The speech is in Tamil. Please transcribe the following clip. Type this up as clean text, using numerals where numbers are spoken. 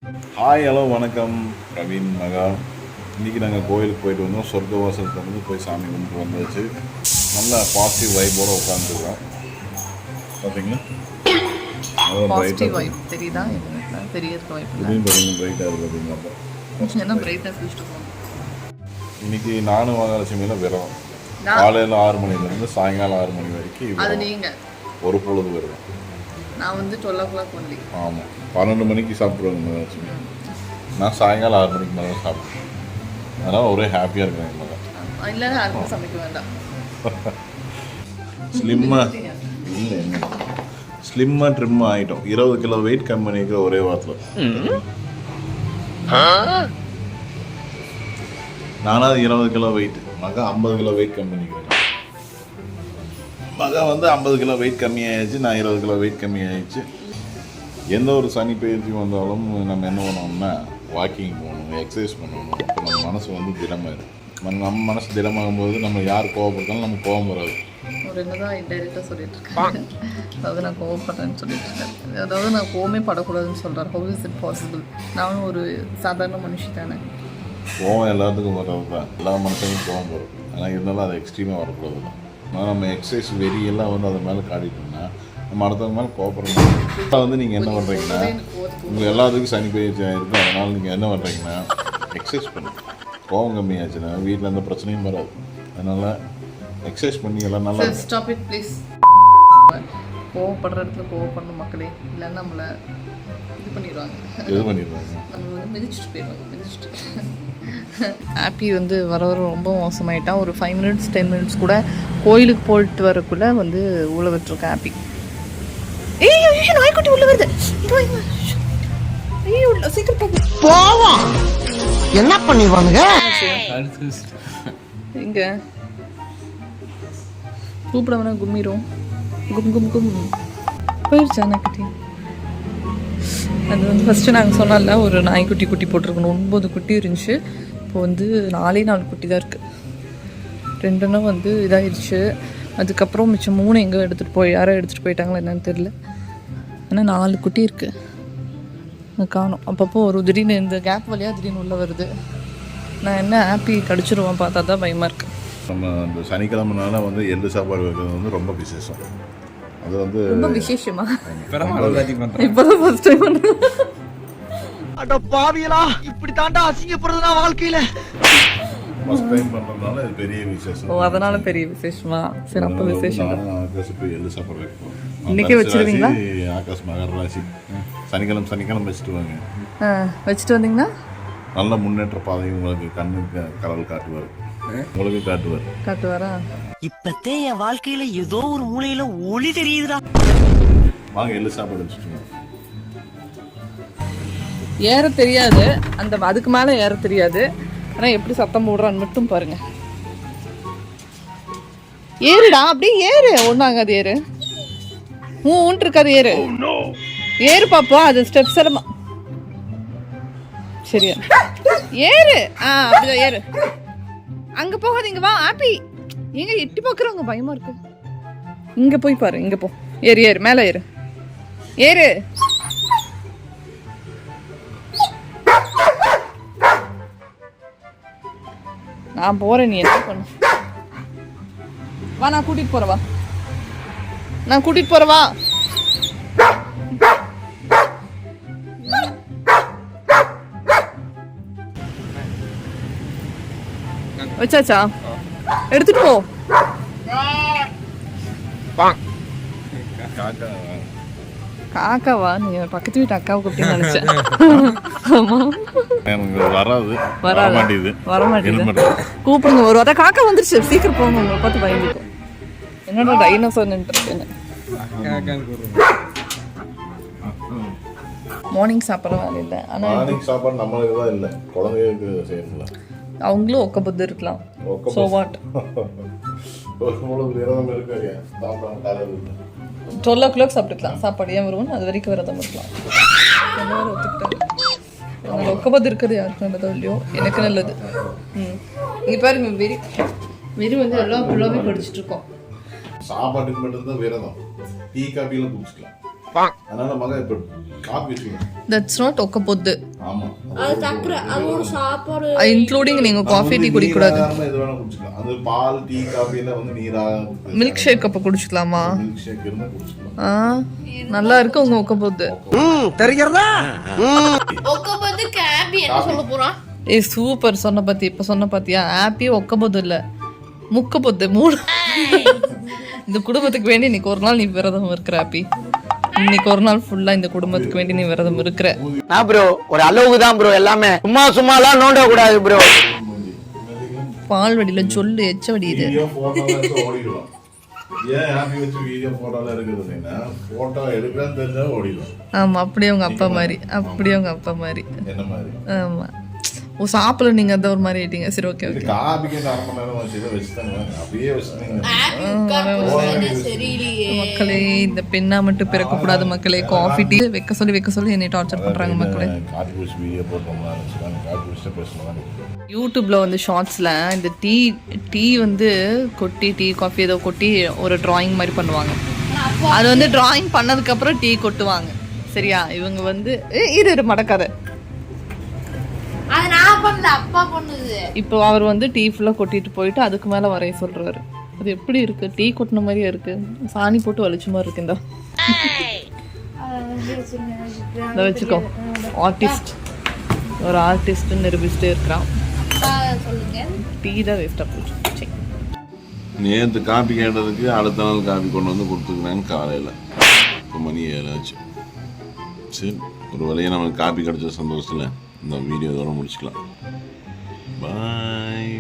ஹாய் ஹலோ வணக்கம் பிரவீன் மகா. இன்றைக்கி நாங்கள் கோயிலுக்கு போயிட்டு வந்தோம். சொர்க்க வாசலுக்கு வந்து போய் சாமி கும்பிட்டு வந்தாச்சு. நல்ல பாசிட்டிவ் வைப்போடு உட்காந்துருக்கோம். பார்த்தீங்களா பாசிட்டிவ் வைப் தெரியுதா? தெரியறது வைப் பிரைட்டாக இருக்குது பார்த்தீங்களா. இன்றைக்கி நானும் மகாலட்சுமியில் விரதம். காலையில் 6 மணிலேருந்து சாயங்காலம் 6 மணி வரைக்கும் அது நீங்கள் ஒரு பொழுது விரதம். நான் வந்து 12 o'clock ஒன்லி. ஆமாம், 12 மணிக்கு சாப்பிட்ருவாங்க மகாலட்சுமி. நான் சாயங்காலம் 6 மணிக்கு மேலே சாப்பிட்றேன். அதனால் ஒரே ஹாப்பியாக இருக்கிறேன் என் மகன். இல்லைன்னா யாருக்கும் சமைக்க வேண்டாம். ஸ்லிம்மாக ட்ரிம்மாக ஆகிட்டோம். 20 கிலோ வெயிட் கம்மி பண்ணிக்கிற ஒரே வாரத்தில். நானாவது 20 கிலோ வெயிட், மகா 50 கிலோ வெயிட் கம்மி பண்ணிக்கிறேன். மகா வந்து 50 கிலோ வெயிட் கம்மியாகிடுச்சு, நான் 20 கிலோ வெயிட் கம்மியாகிடுச்சு. எந்த ஒரு சனி பயிற்சி வந்தாலும் நம்ம என்ன பண்ணோம்னா வாக்கிங் போகணும், எக்ஸசைஸ் பண்ணணும். அப்போ நம்ம மனசு வந்து திடமாயிடும். நம்ம மனசு திடமாகும்போது நம்ம யார் கோவப்படுத்தாலும் நம்ம கோவம் வராது. ஒரு என்னதான் இன்டைரக்டாக சொல்லிட்டு இருக்கேன். அதாவது நான் கோவப்படுறேன்னு சொல்லிட்டு இருக்கேன். அதாவது நான் கோவமே படக்கூடாதுன்னு சொல்கிறேன். How is it possible? நானும் ஒரு சாதாரண மனுஷி தானே. கோவம் எல்லாத்துக்கும் வர்றது தான், எல்லா மனுஷனுக்கும் கோவம் வரும். ஆனால் இருந்தாலும் அது எக்ஸ்ட்ரீமாக வரக்கூடாது தான். ஆனால் நம்ம எக்ஸசைஸ் வெறியெல்லாம் வந்து அது மேலே காட்டிட்டோம்னா நம்ம அடுத்தவங்க மேலே கோவப்படணும். இப்போ வந்து நீங்கள் என்ன பண்ணுறீங்கன்னா, உங்கள் எல்லாத்துக்கும் சனி பயிற்சி ஆகிருக்கு. அதனால் நீங்கள் என்ன பண்ணுறீங்கன்னா எக்ஸசைஸ் பண்ணுங்க. கோவம் கம்மியாச்சுன்னா வீட்டில் எந்த பிரச்சனையும் வராது. அதனால் எக்ஸசைஸ் பண்ணி எல்லாம் நல்லா. Stop it please. கோவப்படுற இடத்துல கோவப்படணும் மக்களே, இல்லைன்னா நம்மளை இது பண்ணிடுவாங்க. நம்ம வந்து மிதிச்சுட்டு போயிடுவாங்க. ஹாப்பி வந்து வர ரொம்ப மோசமாயிட்டான். ஒரு 5 minutes 10 minutes கூட கோயிலுக்கு போயிட்டு வரக்குள்ளே வந்து உள்ள விட்டுருக்கேன் ஹாப்பி. ஏய் நாய்க்குட்டி உள்ள வருது. உள்ள சீக்கிரம் போவோம். என்ன பண்ணிடுவானுங்க இங்க கூப்பிடவனா கும்மிரும். கும் கும் கும் போயிடுச்சா நாய்க்குட்டி? அது வந்து ஃபஸ்ட்டு நாங்கள் சொன்னால ஒரு நாய்க்குட்டி குட்டி போட்டிருக்கணும். 9 குட்டி இருந்துச்சு. இப்போ வந்து 4 குட்டி தான் இருக்குது. 2 வந்து இதாகிடுச்சு. அதுக்கப்புறம் மிச்சம் 3 எங்கே எடுத்துகிட்டு போய் யாரோ எடுத்துகிட்டு போயிட்டாங்களா என்னன்னு தெரில. ஆனால் 4 குட்டி இருக்குது காணும். அப்பப்போ ஒரு திடீர்னு இந்த கேப் வழியாக திடீர்னு உள்ளே வருது. நான் என்ன ஹாப்பி கடிச்சிருவேன் பார்த்தா தான் பயமாக இருக்குது. நம்ம இந்த சனிக்கிழமைனால வந்து எள்ளு சாப்பாடு வைக்கிறது வந்து ரொம்ப விசேஷம். அது வந்து ரொம்ப விசேஷமா இப்போதான் ஃபர்ஸ்ட் டைம் பண்ணுறேன். அட பாவியலா, இப்படி தாண்டா அசிங்கப்படுறதுனா வாழ்க்கையில. ஃபர்ஸ்ட் டைம் பண்றதுனால இது பெரிய விசேஷம். ஓ, அதனால பெரிய விசேஷமா? சரி, அப்போ விசேஷம். ஆகாஷ் போய் எள்ளு சாப்பாடு வைப்போம். இன்னைக்கே வச்சிருவீங்களா? ஆகாஷ் மகர ராசி சனிக்கிழமை வச்சுட்டு வாங்க. வச்சுட்டு வந்தீங்கன்னா நல்ல முன்னேற்ற பாதை உங்களுக்கு கண்ணுக்கு கடவுள் காட்டுவார். உங்களுக்கு காட்டுவாரா? இப்பத்தே என் வாழ்க்கையில ஏதோ ஒரு மூலையில ஒளி தெரியுதுடா. வாங்க எள்ளு சாப்பாடு வச்சுட்டு. ஏற தெரியாது, அந்த அதுக்கு மேலே ஏற தெரியாது. ஆனால் எப்படி சத்தம் போடுறான்னு மட்டும் பாருங்க. ஏறுடா, அப்படியே ஏறு. ஒன்றாங்காது, ஏறு. ஊன்ட்டு இருக்காது, ஏறு. ஏறு பாப்பா, அது ஸ்டெப்ஸ் எல்லாம் சரியா ஏறு. அப்படிதான் ஏறு. அங்கே போகாது, இங்கே வா ஆப்பி. எங்க எட்டி பார்க்குறவங்க பயமா இருக்கு. இங்கே போய் பாரு, இங்கே போ. ஏறு ஏறு, மேலே ஏறு. ஏறு. நான் போறேன், நீ என்ன பண்ணு. வா, நான் கூட்டிட்டு போறவா. வச்சாச்சா? எடுத்துட்டு போ. காக்காவா? நீ பக்கத்து வீட்டு அக்காவை கூப்பிட்டு நினைச்சேன். வரமாட்டேங்குது. கூப்பிடுங்க. ஒரு அதான் காக்கா வந்துருச்சு. சீக்கிரம் போங்க, உங்களை பார்த்து பயந்துக்கும். என்னோட டைனோசர் நின்றுருக்கேன்னு. மார்னிங் சாப்பிட்ற வேலை இல்லை. ஆனால் சாப்பாடு நம்மளுக்கு தான் இல்லை, குழந்தைகளுக்கு செய்யல. அவங்களும் ஒக்கபத்து இருக்கலாம். So what? 12 o'clock சாப்பிட்டுக்கலாம் சாப்பாடு. ஏன் வருவோம்? அது வரைக்கும் விரதம் இருக்கலாம். எல்லாரும் ஒத்துக்கிட்டாங்க. ஒக்கபத்து இருக்கிறது யாருக்கு நல்லதோ இல்லையோ, எனக்கு நல்லது. இங்கே பாருங்க, வெறி வந்து எல்லாம் ஃபுல்லாகவே படிச்சுட்டு இருக்கோம். சாப்பாட்டுக்கு மட்டும்தான் விரதம். டீ காப்பியில் குடிச்சிக்கலாம். அதனால மகன் இப்போ காப்பி வச்சுக்கணும். தட்ஸ் நாட் ஒக்கப்பொத்து. ஆமா, அது சக்கரை, அது ஒரு சாப்பாடு. இன்க்ளூடிங் நீங்க காஃபி டீ குடிக்க கூடாது. எது வேணா குடிச்சுக்கலாம். அது பால் டீ காஃபி எல்லாம் வந்து நீராக மில்க் ஷேக் அப்ப குடிச்சுக்கலாமா? மில்க் ஷேக் இருந்தா குடிச்சுக்கலாம். நல்லா இருக்கு உங்க ஒக்கப்பொத்து. தெரிகிறதா? ஒக்கப்பொத்து காபி என்ன சொல்ல போறான்? ஏய் சூப்பர் சொன்ன பத்தி இப்ப சொன்ன பாத்தியா? ஹாப்பி ஒக்கப்பொத்து இல்ல முக்கப்பொத்து 3. இந்த குடும்பத்துக்கு வேண்டி இன்னைக்கு ஒரு நாள் நீ விரதம் இருக்கிற ஹாப்பி. இன்னைக்கு ஒரு நாள் ஃபுல்லா இந்த குடும்பத்துக்கு வேண்டி நீ விரதம் இருக்கிற. நான் ப்ரோ ஒரு அளவுக்கு தான் ப்ரோ, எல்லாமே சும்மாலாம் நோண்ட கூடாது ப்ரோ. பால் வடியில சொல்லு எச்ச வடியுது. வீடியோ போட்டோல எடுத்து ஓடிடுவான். ஏன் ஹாப்பி வச்சு வீடியோ போட்டோல இருக்குதுன்னா போட்டோ எடுக்கலாம்னு தெரிஞ்சா ஓடிடுவான். ஆமா அப்படியே உங்க அப்பா மாதிரி, அப்படியே உங்க அப்பா மாதிரி. என்ன மாதிரி? ஆமா. ஓ சாப்பிட நீங்க அந்த ஒரு மாதிரி ஆயிட்டீங்க. சரி ஓகே ஓகே. காபிக்கு 1/2 மணி நேரம் வச்சு வச்சுட்டாங்க. அப்படியே வச்சுட்டாங்க. சரியில்லையே மக்களே, இந்த பெண்ணா மட்டும் பிறக்க கூடாது மக்களே. காஃபி டீ வைக்க சொல்லி என்னை டார்ச்சர் பண்றாங்க மக்களே. காபி வச்சு வீடியோ போட்டோம்னா காபி வச்சு பேசலாம். யூடியூப்ல வந்து ஷார்ட்ஸ்ல இந்த டீ வந்து கொட்டி டீ காஃபி ஏதோ கொட்டி ஒரு டிராயிங் மாதிரி பண்ணுவாங்க. அது வந்து டிராயிங் பண்ணதுக்கு அப்புறம் டீ கொட்டுவாங்க. சரியா? இவங்க வந்து இரு மடக்காத. அது நான் பண்ணல, அப்பா பண்ணுது. இப்போ அவர் வந்து டீ ஃபுல்லா கொட்டிட்டு போயிட்டு அதுக்கு மேல வரைய சொல்றாரு. அது எப்படி இருக்கு? டீ கொட்டின மாதிரியே இருக்கு. சாணி போட்டு வலிச்ச மாதிரி இருக்கு. இந்த வச்சுக்கோ. ஆர்டிஸ்ட், ஒரு ஆர்டிஸ்ட் நிரூபிச்சுட்டே இருக்கிறான். சொல்லுங்க. டீ தான் வேஸ்டா போச்சு. நேற்று காப்பி கேட்டதுக்கு அடுத்த நாள் காப்பி கொண்டு வந்து கொடுத்துக்கிறேன்னு காலையில். இப்போ மணி 7 ஆச்சு. சரி, ஒரு வழியாக நம்மளுக்கு காப்பி கிடச்ச சந்தோஷத்தில் இந்த வீடியோ இதோட முடிச்சுக்கலாம். பாய்.